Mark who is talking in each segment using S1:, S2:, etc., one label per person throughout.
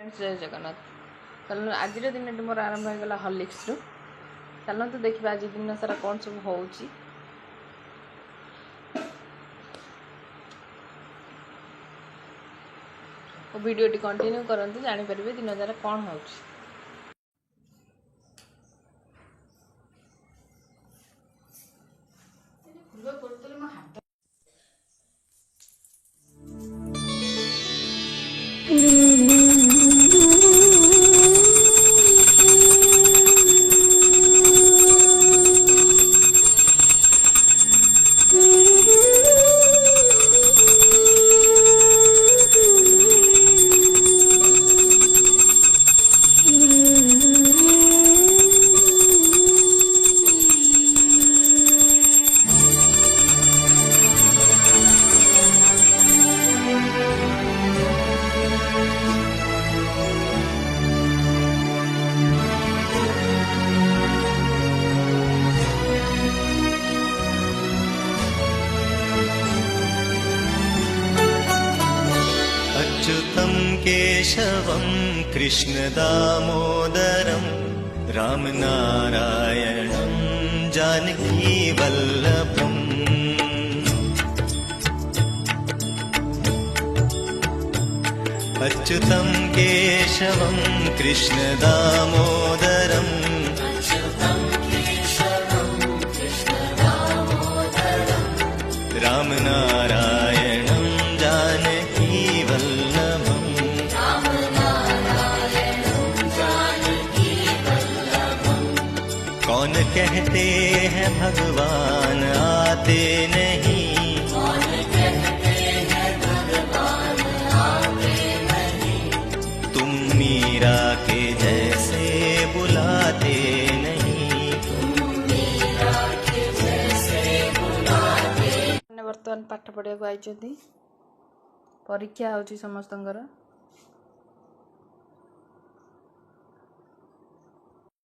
S1: जय जगन्नाथ। चलो आज दिन मोर आरंभ होगा हॉर्लिक्स रु। चलते देखा आज दिन सारा कौन सब हो वीडियो कंटिन्यू करते जानीपर दिन सारा कौन हो।
S2: अच्युतं केशवं कृष्णदामोदरं रामनारायणं जानकीवल्लभम् अच्युतं केशवं कृष्णदामोदरं रामनारायणं कौन कहते हैं भगवान आते नहीं, कौन कहते हैं भगवान आते नहीं, तुम मीरा के जैसे बुलाते नहीं, तुम मीरा के जैसे बुलाते।
S1: वर्तमान पाठ पढ़ा को आई परीक्षा होची समस्तंकर।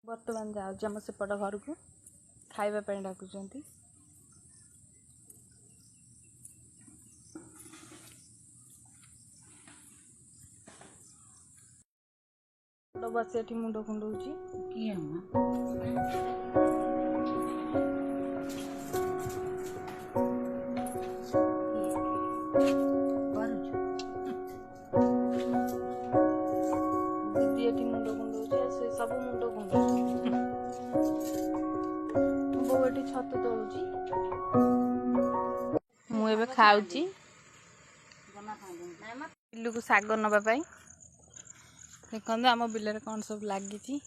S1: बर्तमान जाम सेपट घर को खाइबा डाकुचंती। बस एठी मुंड कुंडौची किए दीदी एठी मुंड कुंडौची से सब मुंड कुंडौची बोटी छत तोलुची मु एबे खाउची बिल्लू को साग नबा पाई। देखो आम बिलर कौन सब लगी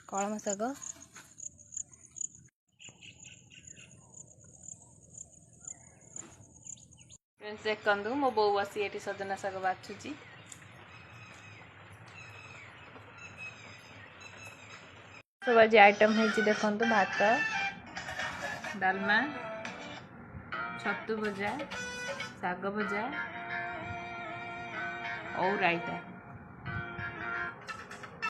S1: कलम शाग देखु मो बो बसी ये सजना शाग बाछुची। सब आज आइटम है देखु भात डालमा छतु भजा शाग भजा और रायता।